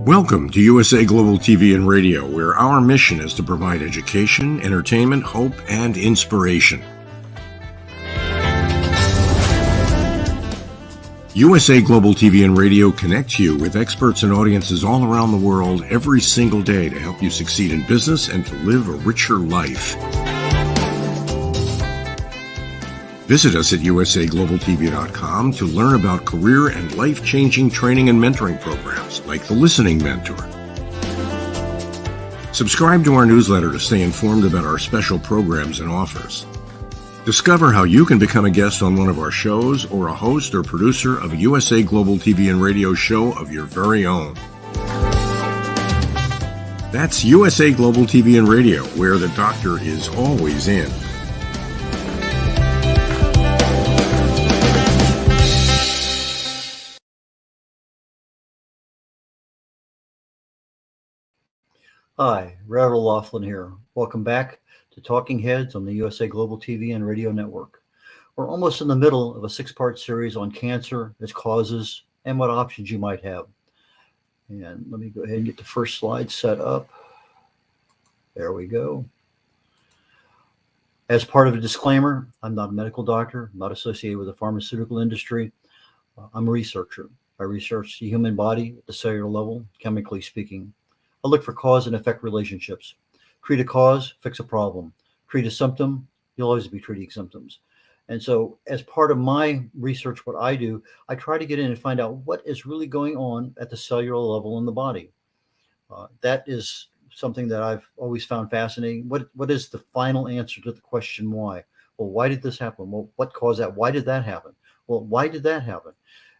Welcome to USA Global TV and Radio, where our mission is to provide education, entertainment, hope, and inspiration. USA Global TV and Radio connects you with experts and audiences all around the world every single day to help you succeed in business and to live a richer life. Visit us at usaglobaltv.com to learn about career and life-changing training and mentoring programs like the Listening Mentor. Subscribe to our newsletter to stay informed about our special programs and offers. Discover how you can become a guest on one of our shows or a host or producer of a USA Global TV and Radio show of your very own. That's USA Global TV and Radio, where the doctor is always in. Hi, red.olaughlin here. Welcome back to Talking Heads on the USA Global TV and Radio Network. We're almost in the middle of a 6-part series on cancer, its causes, and what options you might have. And let me go ahead and get the first slide set up. There we go. As part of a disclaimer, I'm not a medical doctor, I'm not associated with the pharmaceutical industry. I'm a researcher. I research the human body at the cellular level, chemically speaking. I look for cause and effect relationships. Treat a cause, fix a problem. Treat a symptom, you'll always be treating symptoms. And so as part of my research, what I do, I try to get in and find out what is really going on at the cellular level in the body. That is something that I've always found fascinating. What is the final answer to the question why? Well, why did this happen? Well, what caused that? Why did that happen? Well, why did that happen?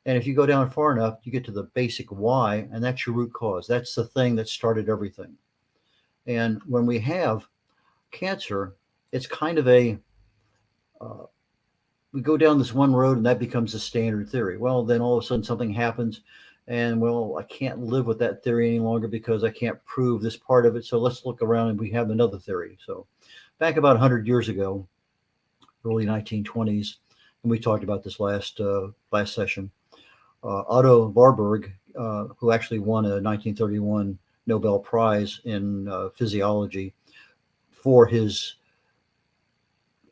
And if you go down far enough, you get to the basic why, and that's your root cause. That's the thing that started everything. And when we have cancer, it's kind of we go down this one road and that becomes the standard theory. Well, then all of a sudden something happens and, well, I can't live with that theory any longer because I can't prove this part of it. So let's look around and we have another theory. So back about 100 years ago, early 1920s, and we talked about this last session, Otto Warburg, who actually won a 1931 Nobel Prize in physiology for his,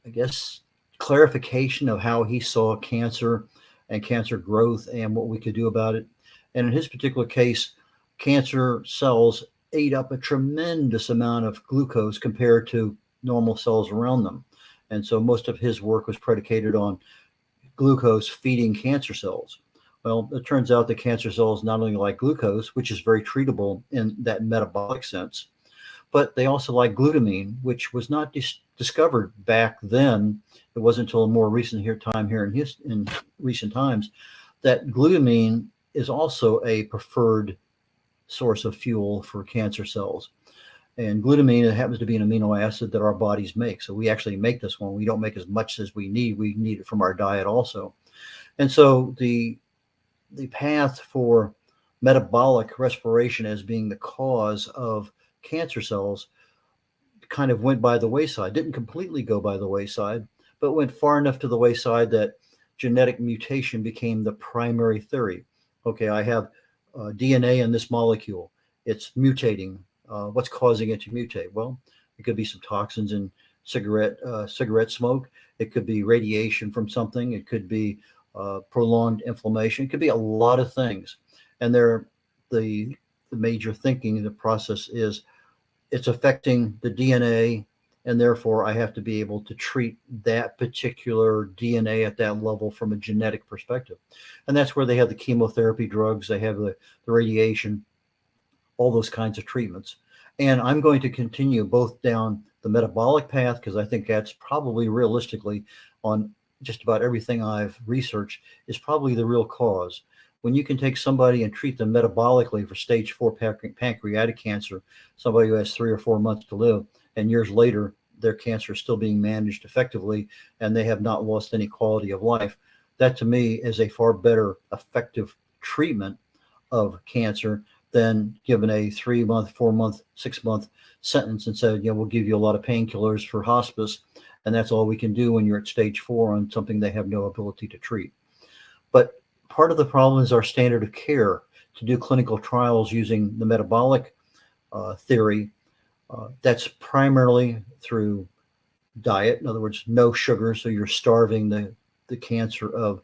I guess, clarification of how he saw cancer and cancer growth and what we could do about it. And in his particular case, cancer cells ate up a tremendous amount of glucose compared to normal cells around them. And so most of his work was predicated on glucose feeding cancer cells. Well, it turns out that cancer cells not only like glucose, which is very treatable in that metabolic sense, but they also like glutamine, which was not discovered back then. It wasn't until a more recent time here in recent times that glutamine is also a preferred source of fuel for cancer cells. And glutamine, it happens to be an amino acid that our bodies make. So we actually make this one. We don't make as much as we need. We need it from our diet also. And so the path for metabolic respiration as being the cause of cancer cells kind of went by the wayside. Didn't completely go by the wayside, but went far enough to the wayside that genetic mutation became the primary theory. Okay, I have DNA in this molecule. It's mutating. What's causing it to mutate? Well, it could be some toxins in cigarette smoke. It could be radiation from something. It could be prolonged inflammation. It could be a lot of things. And the major thinking in the process is it's affecting the DNA, and therefore I have to be able to treat that particular DNA at that level from a genetic perspective. And that's where they have the chemotherapy drugs, they have the radiation, all those kinds of treatments. And I'm going to continue both down the metabolic path, because I think that's probably realistically on just about everything I've researched is probably the real cause. When you can take somebody and treat them metabolically for stage 4 pancreatic cancer, somebody who has 3 or 4 months to live, and years later, their cancer is still being managed effectively, and they have not lost any quality of life. That to me is a far better effective treatment of cancer than given a 3-month, 4-month, 6-month sentence and said, we'll give you a lot of painkillers for hospice. And that's all we can do when you're at stage 4 on something they have no ability to treat. But part of the problem is our standard of care to do clinical trials using the metabolic theory, that's primarily through diet. In other words, no sugar, so you're starving the cancer of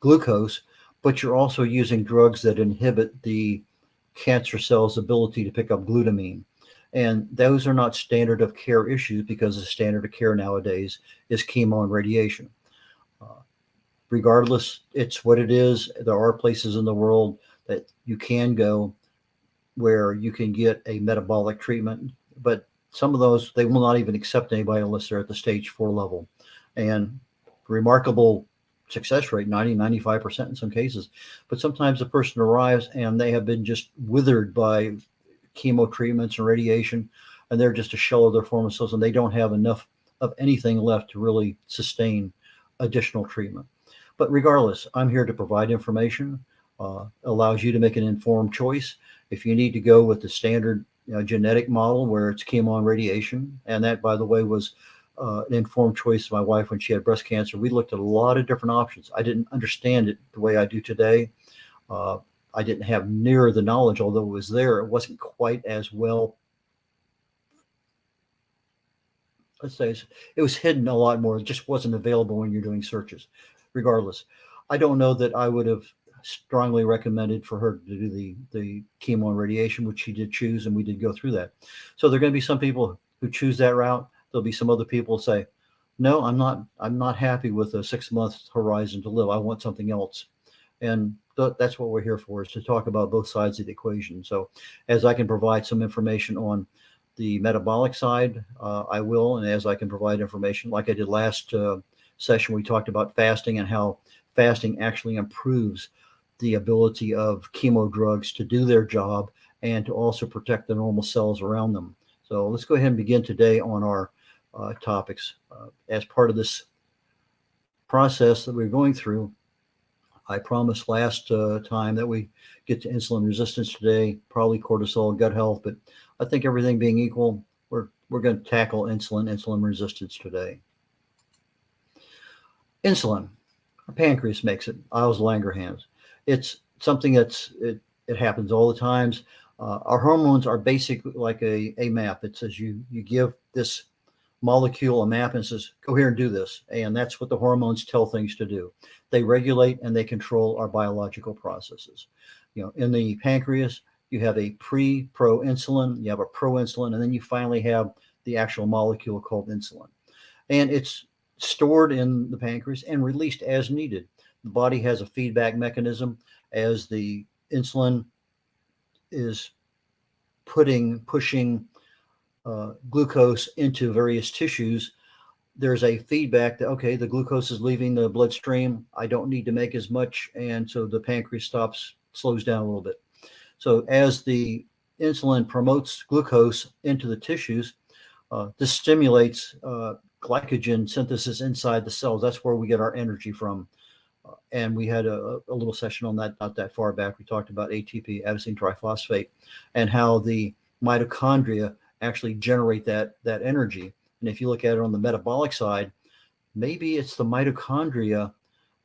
glucose, but you're also using drugs that inhibit the cancer cell's ability to pick up glutamine. And those are not standard of care issues, because the standard of care nowadays is chemo and radiation. Regardless, it's what it is. There are places in the world that you can go where you can get a metabolic treatment, but some of those, they will not even accept anybody unless they're at the stage 4 level. And remarkable success rate, 90-95% in some cases. But sometimes the person arrives and they have been just withered by chemo treatments and radiation, and they're just a shell of their former selves, and they don't have enough of anything left to really sustain additional treatment. But regardless, I'm here to provide information, allows you to make an informed choice. If you need to go with the standard genetic model where it's chemo and radiation, and that, by the way, was an informed choice of my wife when she had breast cancer. We looked at a lot of different options. I didn't understand it the way I do today. I didn't have near the knowledge, although it was there. It wasn't quite as well. Let's say it was hidden a lot more. It just wasn't available when you're doing searches. Regardless, I don't know that I would have strongly recommended for her to do the chemo and radiation, which she did choose, and we did go through that. So there are going to be some people who choose that route. There'll be some other people who say, no, I'm not happy with a 6-month horizon to live. I want something else. And that's what we're here for, is to talk about both sides of the equation. So as I can provide some information on the metabolic side, I will. And as I can provide information, like I did last session, we talked about fasting and how fasting actually improves the ability of chemo drugs to do their job and to also protect the normal cells around them. So let's go ahead and begin today on our topics. As part of this process that we're going through, I promised last time that we get to insulin resistance today, probably cortisol, gut health, but I think everything being equal, we're going to tackle insulin resistance today. Insulin, our pancreas makes it, Ehlers-Langerhans. It's something it happens all the times. Our hormones are basically like a map. It says you give this molecule a map and says, go here and do this. And that's what the hormones tell things to do. They regulate and they control our biological processes. In the pancreas, you have a pro-insulin, you have a proinsulin, and then you finally have the actual molecule called insulin. And it's stored in the pancreas and released as needed. The body has a feedback mechanism as the insulin is pushing glucose into various tissues. There's a feedback that, okay, the glucose is leaving the bloodstream. I don't need to make as much. And so the pancreas slows down a little bit. So as the insulin promotes glucose into the tissues, this stimulates glycogen synthesis inside the cells. That's where we get our energy from. And we had a little session on that not that far back. We talked about ATP, adenosine triphosphate, and how the mitochondria actually generate that energy. And if you look at it on the metabolic side, maybe it's the mitochondria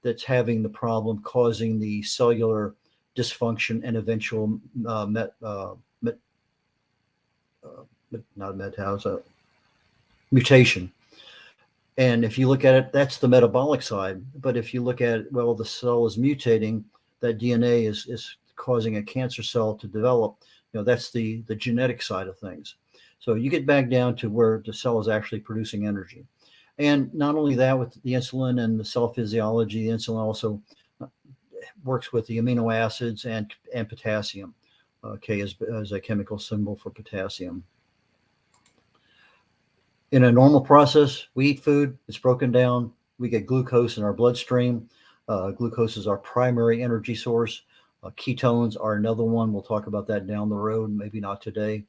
that's having the problem, causing the cellular dysfunction and eventual mutation. And if you look at it, that's the metabolic side. But if you look at it, well, the cell is mutating, that DNA is causing a cancer cell to develop. That's the genetic side of things. So you get back down to where the cell is actually producing energy. And not only that, with the insulin and the cell physiology, the insulin also works with the amino acids and potassium. K is a chemical symbol for potassium. In a normal process, we eat food, it's broken down, we get glucose in our bloodstream. Glucose is our primary energy source. Ketones are another one. We'll talk about that down the road, maybe not today.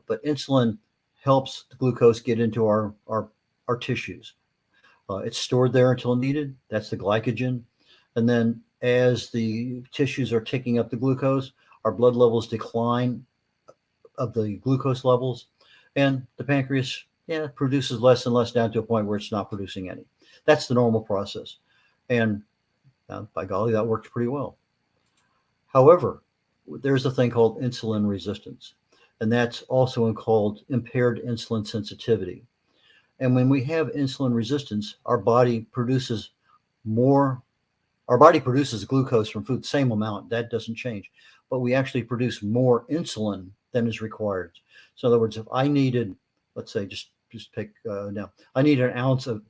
But insulin helps the glucose get into our tissues. It's stored there until needed. That's the glycogen. And then as the tissues are taking up the glucose, our blood levels decline of the glucose levels, and the pancreas produces less and less down to a point where it's not producing any. That's the normal process. And by golly, that works pretty well. However, there's a thing called insulin resistance, and that's also called impaired insulin sensitivity. And when we have insulin resistance, more, our body produces glucose from food, same amount, that doesn't change, but we actually produce more insulin than is required. So in other words, if I needed, let's say, just pick now, I need an ounce of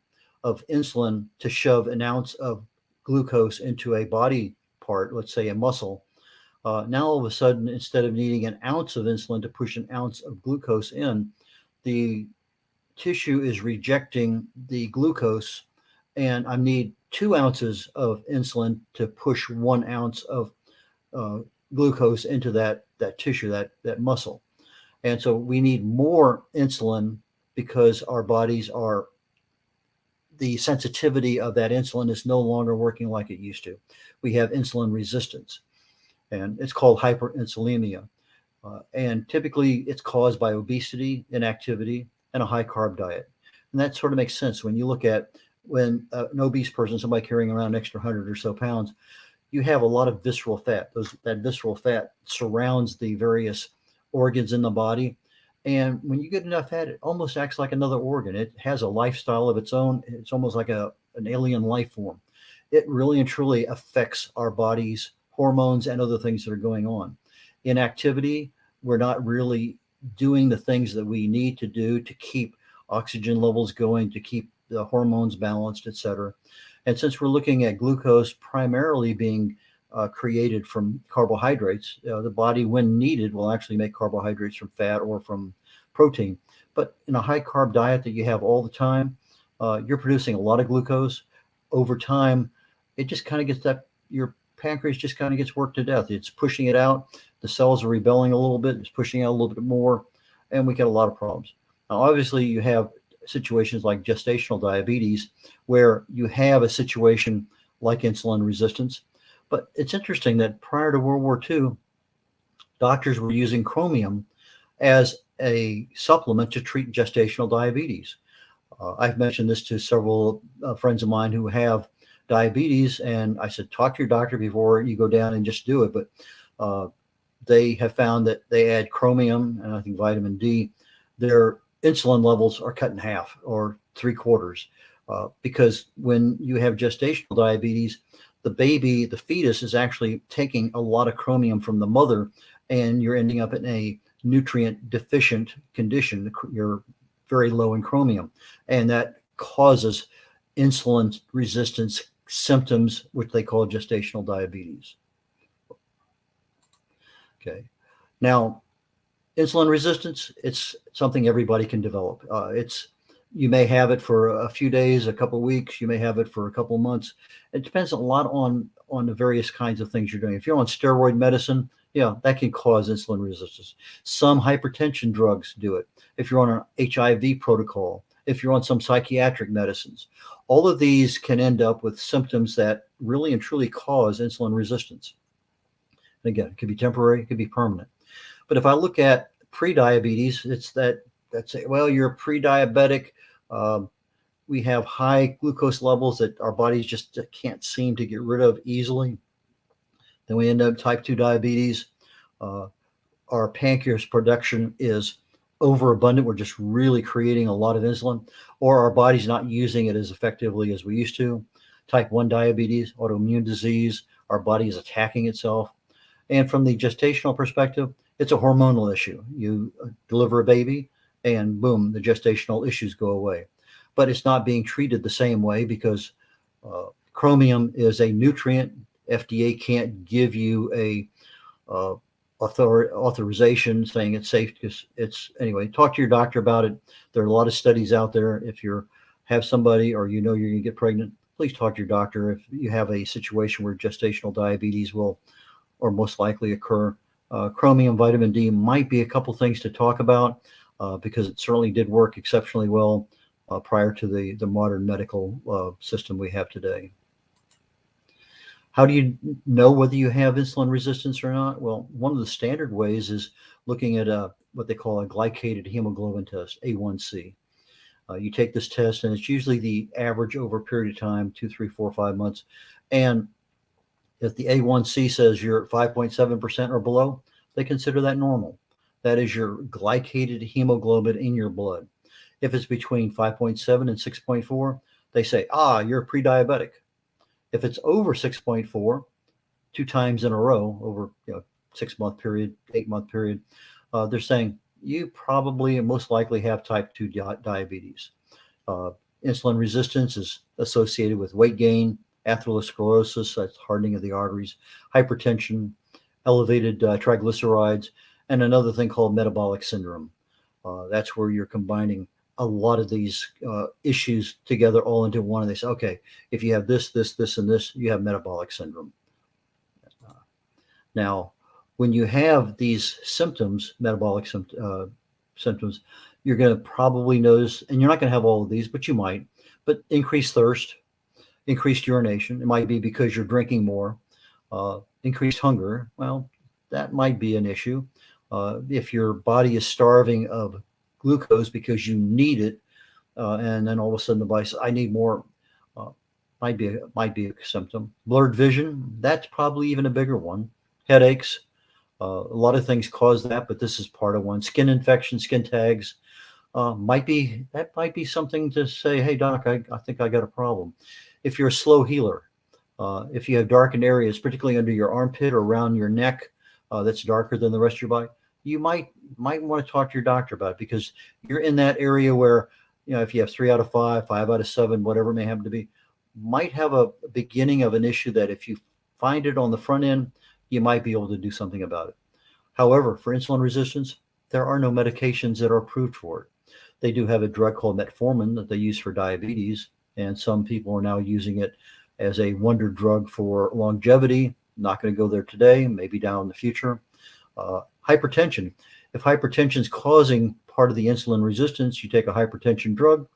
insulin to shove an ounce of glucose into a body part, let's say a muscle. Now all of a sudden, instead of needing an ounce of insulin to push an ounce of glucose in, the tissue is rejecting the glucose, and I need 2 ounces of insulin to push 1 ounce of uh, glucose into that tissue, that muscle. And so we need more insulin because our bodies are, the sensitivity of that insulin is no longer working like it used to. We have insulin resistance, and it's called hyperinsulinemia. And typically it's caused by obesity, inactivity, and a high carb diet. And that sort of makes sense when you look at when an obese person, somebody carrying around an extra 100 or so pounds, you have a lot of visceral fat. That visceral fat surrounds the various organs in the body. And when you get enough fat, it almost acts like another organ. It has a lifestyle of its own. It's almost like an alien life form. It really and truly affects our body's hormones and other things that are going on. Inactivity, we're not really doing the things that we need to do to keep oxygen levels going, to keep the hormones balanced, etc. And since we're looking at glucose primarily being created from carbohydrates, the body, when needed, will actually make carbohydrates from fat or from protein. But in a high carb diet that you have all the time, you're producing a lot of glucose. Over time, it just kind of gets your pancreas just kind of gets worked to death. It's pushing it out. The cells are rebelling a little bit. It's pushing out a little bit more, and we get a lot of problems. Now, obviously, you have situations like gestational diabetes where you have a situation like insulin resistance. But it's interesting that prior to World War II, doctors were using chromium as a supplement to treat gestational diabetes. I've mentioned this to several friends of mine who have diabetes, and I said, talk to your doctor before you go down and just do it. But they have found that they add chromium and I think vitamin D, their insulin levels are cut in half or 3/4, because when you have gestational diabetes, the baby, the fetus, is actually taking a lot of chromium from the mother, and you're ending up in a nutrient deficient condition. You're very low in chromium, and that causes insulin resistance symptoms, which they call gestational diabetes. Okay. Now, insulin resistance, it's something everybody can develop. You may have it for a few days, a couple of weeks. You may have it for a couple of months. It depends a lot on the various kinds of things you're doing. If you're on steroid medicine, yeah, that can cause insulin resistance. Some hypertension drugs do it. If you're on an HIV protocol, if you're on some psychiatric medicines, all of these can end up with symptoms that really and truly cause insulin resistance. And again, it could be temporary, it could be permanent. But if I look at pre-diabetes, it's that's well, you're pre-diabetic. We have high glucose levels that our bodies just can't seem to get rid of easily. Then we end up type 2 diabetes. Our pancreas production is overabundant. We're just really creating a lot of insulin, or our body's not using it as effectively as we used to. Type 1 diabetes, autoimmune disease, our body is attacking itself. And from the gestational perspective, it's a hormonal issue. You deliver a baby and boom, the gestational issues go away. But it's not being treated the same way because chromium is a nutrient. FDA can't give you a authorization saying it's safe because anyway, talk to your doctor about it. There are a lot of studies out there. If you have somebody or you know you're going to get pregnant, please talk to your doctor. If you have a situation where gestational diabetes will or most likely occur, chromium, vitamin D might be a couple things to talk about because it certainly did work exceptionally well prior to the modern medical system we have today. How do you know whether you have insulin resistance or not? Well, one of the standard ways is looking at what they call a glycated hemoglobin test, A1C. You take this test, and it's usually the average over a period of time, 2, 3, 4, 5 months. And If the A1C says you're at 5.7% or below, they consider that normal. That is your glycated hemoglobin in your blood. If it's between 5.7 and 6.4, they say, you're pre-diabetic. If it's over 6.4, 2 times in a row over 6-month period, 8-month period, they're saying you probably and most likely have type 2 diabetes. Insulin resistance is associated with weight gain, atherosclerosis, that's hardening of the arteries, hypertension, elevated triglycerides, and another thing called metabolic syndrome. That's where you're combining a lot of these issues together all into one. And they say, okay, if you have this, and this, you have metabolic syndrome. Now, when you have these symptoms, metabolic symptoms, you're going to probably notice, and you're not going to have all of these, but you might, but increased thirst, increased urination. It might be because you're drinking more. Increased hunger. Well, that might be an issue. If your body is starving of glucose because you need it, and then all of a sudden the body says, I need more, might be a symptom. Blurred vision, that's probably even a bigger one. Headaches, a lot of things cause that, but this is part of one. Skin infection, skin tags, might be something to say, hey doc, I think I got a problem. If you're a slow healer, if you have darkened areas, particularly under your armpit or around your neck, that's darker than the rest of your body, you might want to talk to your doctor about it, because you're in that area where, if you have 3 out of 5, 5 out of 7, whatever it may happen to be, might have a beginning of an issue that if you find it on the front end, you might be able to do something about it. However, for insulin resistance, there are no medications that are approved for it. They do have a drug called metformin that they use for diabetes, and some people are now using it as a wonder drug for longevity. Not going to go there today, maybe down in the future. Hypertension. If hypertension is causing part of the insulin resistance, you take a hypertension drug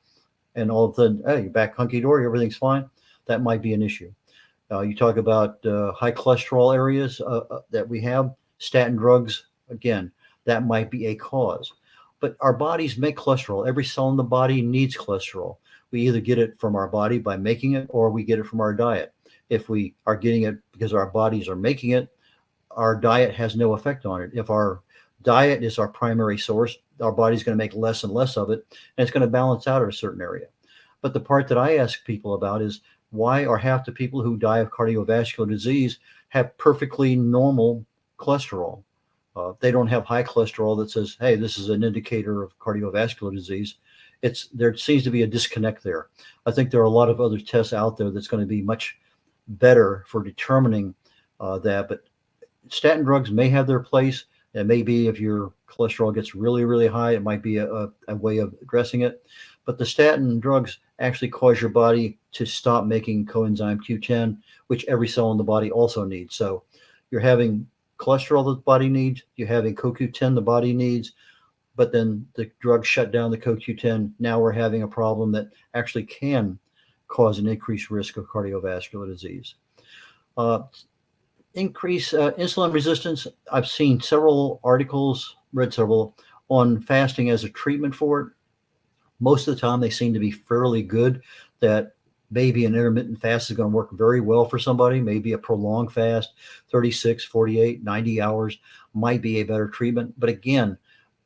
and all of a sudden, hey, you're back hunky-dory, everything's fine. That might be an issue. You talk about high cholesterol areas that we have, statin drugs, again, that might be a cause. But our bodies make cholesterol. Every cell in the body needs cholesterol. We either get it from our body by making it, or we get it from our diet. If we are getting it because our bodies are making it, our diet has no effect on it. If our diet is our primary source, our body's going to make less and less of it, and it's going to balance out at a certain area. But the part that I ask people about is, why are half the people who die of cardiovascular disease have perfectly normal cholesterol? They don't have high cholesterol that says, hey, this is an indicator of cardiovascular disease. There seems to be a disconnect there. I think there are a lot of other tests out there that's going to be much better for determining that. But statin drugs may have their place. And maybe if your cholesterol gets really, really high, it might be a way of addressing it. But the statin drugs actually cause your body to stop making coenzyme Q10, which every cell in the body also needs. So you're having cholesterol that the body needs, you're having CoQ10 the body needs, but then the drug shut down the CoQ10. Now we're having a problem that actually can cause an increased risk of cardiovascular disease. Increase insulin resistance. I've seen several articles, read several, on fasting as a treatment for it. Most of the time, they seem to be fairly good, that maybe an intermittent fast is going to work very well for somebody. Maybe a prolonged fast, 36, 48, 90 hours might be a better treatment. But again,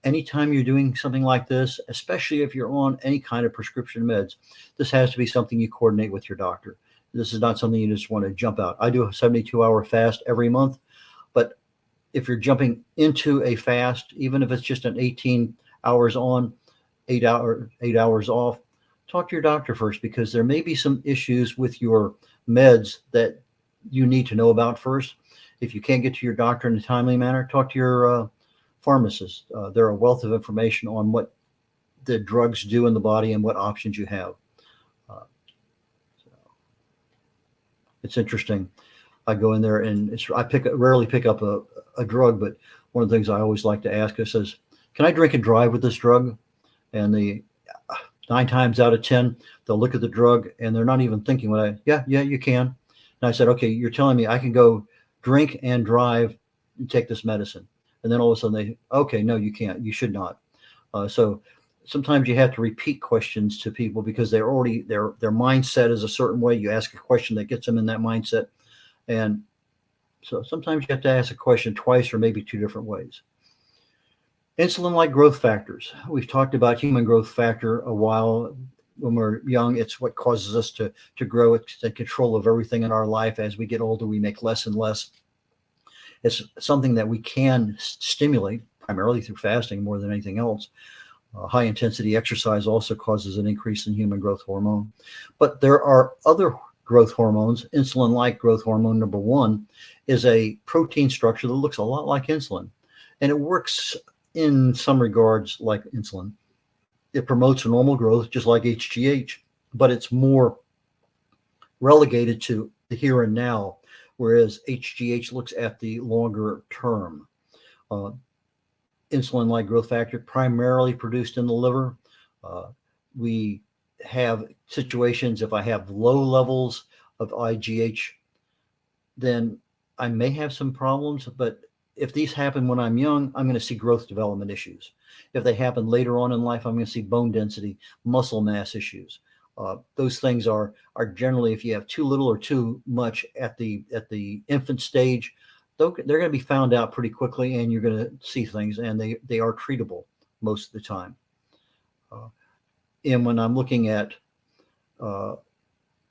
anytime you're doing something like this, especially if you're on any kind of prescription meds, this has to be something you coordinate with your doctor. This is not something you just want to jump out. I do a 72-hour fast every month, but if you're jumping into a fast, even if it's just an 18 hours on, 8 hours off, talk to your doctor first, because there may be some issues with your meds that you need to know about first. If you can't get to your doctor in a timely manner, talk to your pharmacist. They're a wealth of information on what the drugs do in the body and what options you have. It's interesting. I go in there and I rarely pick up a drug, but one of the things I always like to ask is, says, can I drink and drive with this drug? And the 9 times out of 10, they'll look at the drug and they're not even thinking yeah, you can. And I said, okay, you're telling me I can go drink and drive and take this medicine. And then all of a sudden okay, no, you can't, you should not. So sometimes you have to repeat questions to people because they're already, their mindset is a certain way. You ask a question that gets them in that mindset. And So sometimes you have to ask a question twice or maybe two different ways. Insulin-like growth factors. We've talked about human growth factor a while. When we're young, it's what causes us to grow. It's the control of everything in our life. As we get older, we make less and less. It's something that we can stimulate primarily through fasting more than anything else. High intensity exercise also causes an increase in human growth hormone. But there are other growth hormones. Insulin-like growth hormone number one is a protein structure that looks a lot like insulin, and it works in some regards like insulin. It promotes normal growth just like HGH, but it's more relegated to the here and now, whereas HGH looks at the longer term. Insulin-like growth factor primarily produced in the liver. We have situations, if I have low levels of IGH, then I may have some problems, but if these happen when I'm young, I'm going to see growth development issues. If they happen later on in life, I'm going to see bone density, muscle mass issues. Those things are generally, if you have too little or too much at the infant stage, they're going to be found out pretty quickly, and you're going to see things, and they are treatable most of the time. And when I'm looking at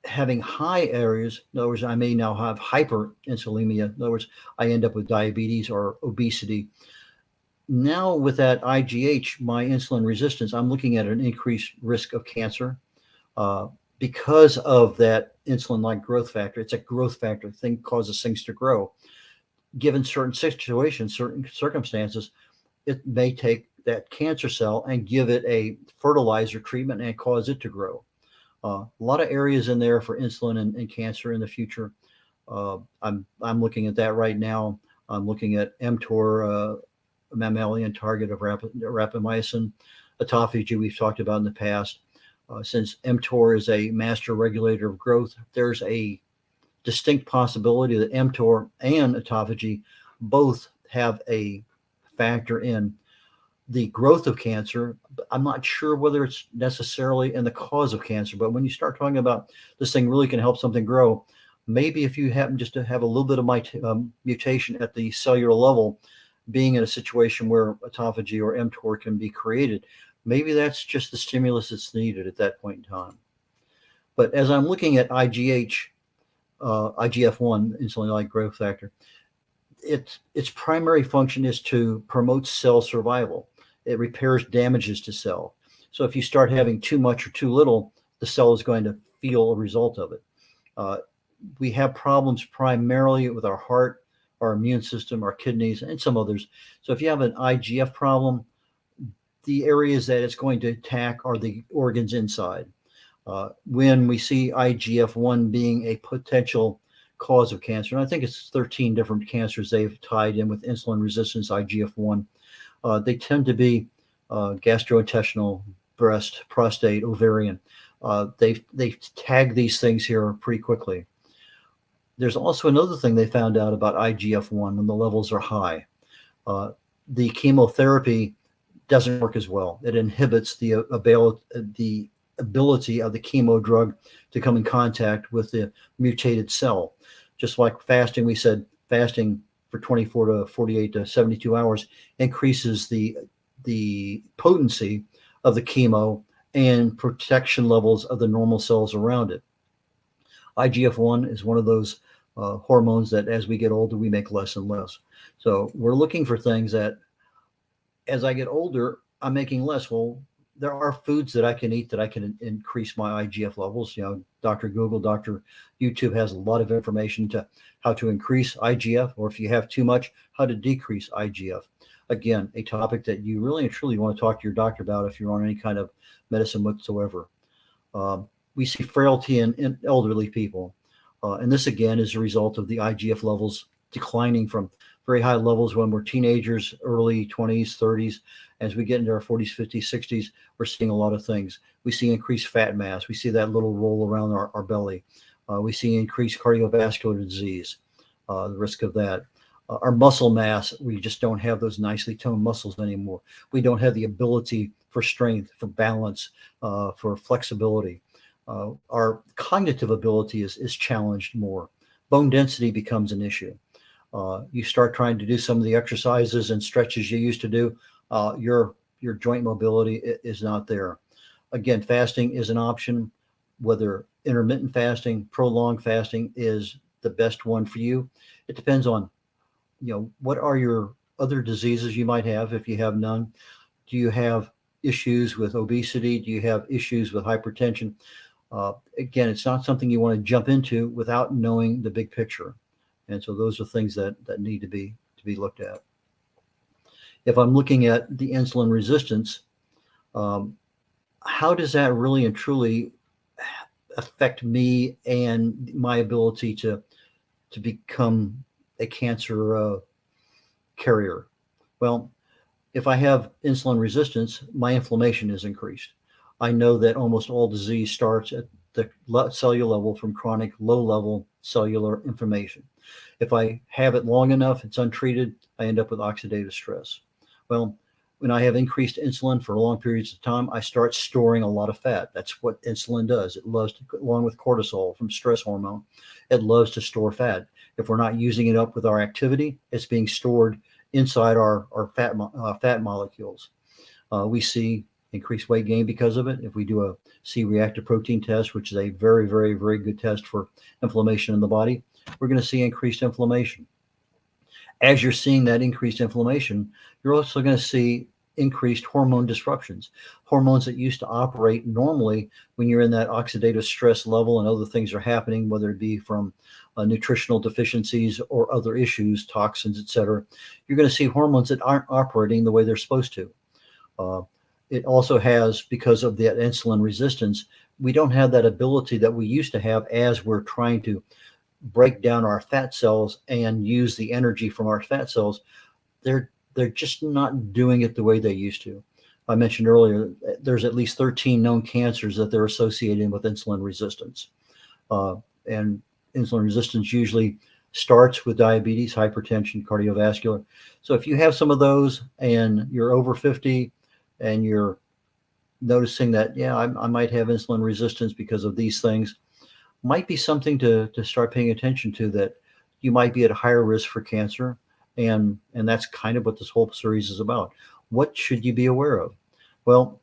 having high areas, in other words, I may now have hyperinsulinemia. In other words, I end up with diabetes or obesity. Now with that IGH, my insulin resistance, I'm looking at an increased risk of cancer because of that insulin-like growth factor. It's a growth factor thing, causes things to grow. Given certain situations, certain circumstances, it may take that cancer cell and give it a fertilizer treatment and cause it to grow. A lot of areas in there for insulin and cancer in the future. I'm looking at that right now. I'm looking at mTOR, mammalian target of rapamycin, autophagy we've talked about in the past. Since mTOR is a master regulator of growth, there's a distinct possibility that mTOR and autophagy both have a factor in the growth of cancer. I'm not sure whether it's necessarily in the cause of cancer, but when you start talking about this thing really can help something grow, maybe if you happen just to have a little bit of mutation at the cellular level, being in a situation where autophagy or mTOR can be created, maybe that's just the stimulus that's needed at that point in time. But as I'm looking at IGH, IGF-1, insulin-like growth factor, its primary function is to promote cell survival. It repairs damages to cell. So if you start having too much or too little, the cell is going to feel a result of it. We have problems primarily with our heart, our immune system, our kidneys, and some others. So if you have an IGF problem, the areas that it's going to attack are the organs inside. When we see IGF-1 being a potential cause of cancer, and I think it's 13 different cancers they've tied in with insulin resistance IGF-1. They tend to be gastrointestinal, breast, prostate, ovarian. They tag these things here pretty quickly. There's also another thing they found out about IGF-1 when the levels are high. The chemotherapy doesn't work as well. It inhibits the ability of the chemo drug to come in contact with the mutated cell. Just like fasting, we said fasting for 24 to 48 to 72 hours increases the potency of the chemo and protection levels of the normal cells around it. IGF-1 is one of those hormones that as we get older, we make less and less. So we're looking for things that as I get older, I'm making less. Well, there are foods that I can eat that I can increase my IGF levels. You know, Dr. Google, Dr. YouTube has a lot of information to how to increase IGF, or if you have too much, how to decrease IGF. Again, a topic that you really and truly want to talk to your doctor about if you're on any kind of medicine whatsoever. We see frailty in elderly people. And this, again, is a result of the IGF levels declining from very high levels when we're teenagers, early 20s, 30s. As we get into our 40s, 50s, 60s, we're seeing a lot of things. We see increased fat mass. We see that little roll around our belly. We see increased cardiovascular disease, the risk of that. Our muscle mass, we just don't have those nicely toned muscles anymore. We don't have the ability for strength, for balance, for flexibility. Our cognitive ability is challenged more. Bone density becomes an issue. You start trying to do some of the exercises and stretches you used to do, your joint mobility is not there. Again, fasting is an option. Whether intermittent fasting, prolonged fasting is the best one for you. It depends on, what are your other diseases you might have if you have none. Do you have issues with obesity? Do you have issues with hypertension? Again, it's not something you want to jump into without knowing the big picture. And so those are things that need to be looked at. If I'm looking at the insulin resistance, how does that really and truly affect me and my ability to become a cancer carrier? Well, if I have insulin resistance, my inflammation is increased. I know that almost all disease starts at the cellular level from chronic low-level cellular inflammation. If I have it long enough, it's untreated, I end up with oxidative stress. Well, when I have increased insulin for long periods of time, I start storing a lot of fat. That's what insulin does. It loves to, along with cortisol from stress hormone, it loves to store fat. If we're not using it up with our activity, it's being stored inside our fat molecules. We see increased weight gain because of it. If we do a C-reactive protein test, which is a very, very, very good test for inflammation in the body, we're going to see increased inflammation. As you're seeing that increased inflammation, you're also going to see increased hormone disruptions. Hormones that used to operate normally when you're in that oxidative stress level and other things are happening, whether it be from nutritional deficiencies or other issues, toxins, etc. You're going to see hormones that aren't operating the way they're supposed to. It also has, because of that insulin resistance, we don't have that ability that we used to have as we're trying to break down our fat cells and use the energy from our fat cells. They're just not doing it the way they used to. I mentioned earlier, there's at least 13 known cancers that they're associated with insulin resistance. And insulin resistance usually starts with diabetes, hypertension, cardiovascular. So if you have some of those and you're over 50 and you're noticing that, yeah, I might have insulin resistance because of these things, might be something to start paying attention to, that you might be at a higher risk for cancer. And that's kind of what this whole series is about. What should you be aware of? Well,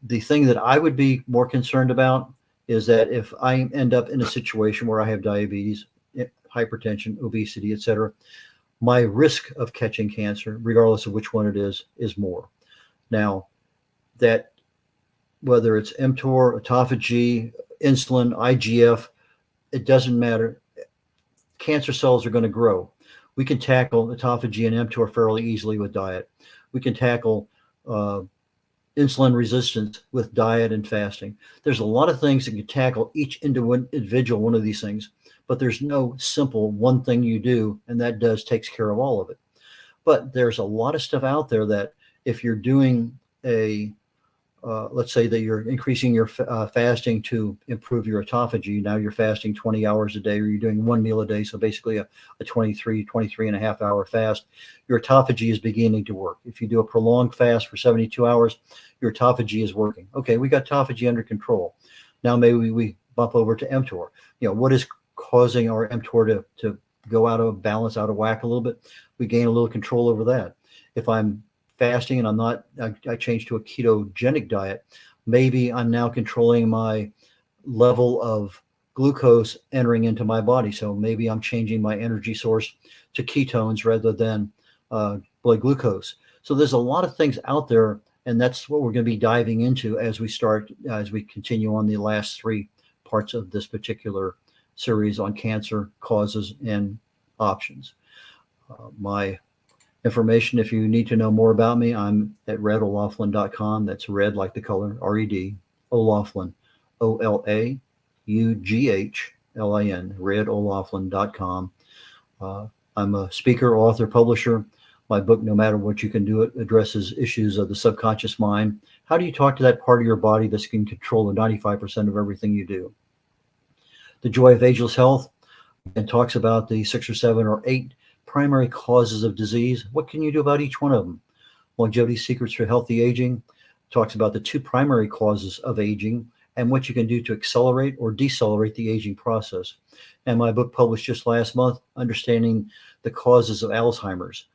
the thing that I would be more concerned about is that if I end up in a situation where I have diabetes, hypertension, obesity, etc., my risk of catching cancer, regardless of which one it is more. Now, that whether it's mTOR, autophagy, insulin, IGF, it doesn't matter. Cancer cells are going to grow. We can tackle autophagy and mTOR fairly easily with diet. We can tackle insulin resistance with diet and fasting. There's a lot of things that can tackle each individual one of these things, but there's no simple one thing you do, and that takes care of all of it. But there's a lot of stuff out there that if you're doing let's say that you're increasing your fasting to improve your autophagy. Now you're fasting 20 hours a day, or you're doing one meal a day. So basically a 23 and a half hour fast. Your autophagy is beginning to work. If you do a prolonged fast for 72 hours, your autophagy is working. Okay, we got autophagy under control. Now maybe we bump over to mTOR. What is causing our mTOR to go out of balance, out of whack a little bit? We gain a little control over that. If I'm fasting and I changed to a ketogenic diet, maybe I'm now controlling my level of glucose entering into my body. So maybe I'm changing my energy source to ketones rather than blood glucose. So there's a lot of things out there, and that's what we're going to be diving into as we continue on the last 3 parts of this particular series on cancer causes and options. My information, if you need to know more about me, I'm at red.olaughlin.com. That's red like the color, R-E-D, O'Laughlin, O-L-A-U-G-H-L-I-N, red.olaughlin.com. I'm a speaker, author, publisher. My book, No Matter What You Can Do It, addresses issues of the subconscious mind. How do you talk to that part of your body that can control the 95% of everything you do? The Joy of Ageless Health, and talks about the 6 or 7 or 8 primary causes of disease. What can you do about each one of them? Longevity Secrets for Healthy Aging talks about the 2 primary causes of aging, and what you can do to accelerate or decelerate the aging process. And my book published just last month, Understanding the Causes of Alzheimer's.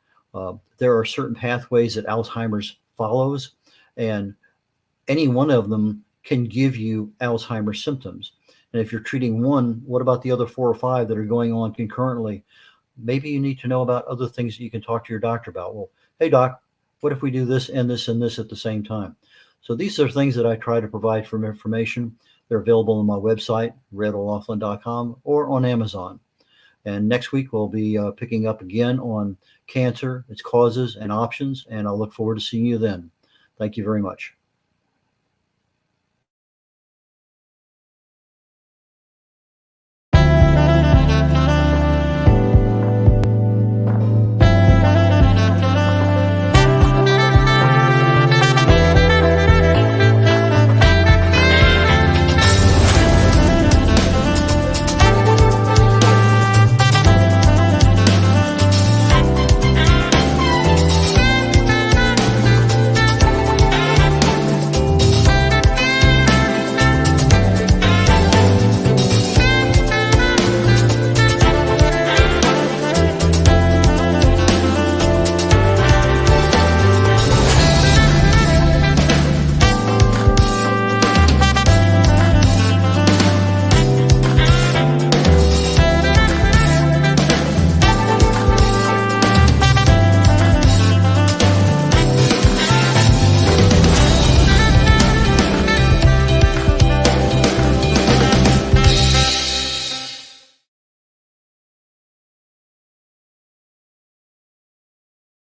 There are certain pathways that Alzheimer's follows, and any one of them can give you Alzheimer's symptoms. And if you're treating one, what about the other 4 or 5 that are going on concurrently? Maybe you need to know about other things that you can talk to your doctor about. Well, hey, doc, what if we do this and this and this at the same time? So these are things that I try to provide for information. They're available on my website, red.olaughlin.com, or on Amazon. And next week, we'll be picking up again on cancer, its causes and options, and I'll look forward to seeing you then. Thank you very much.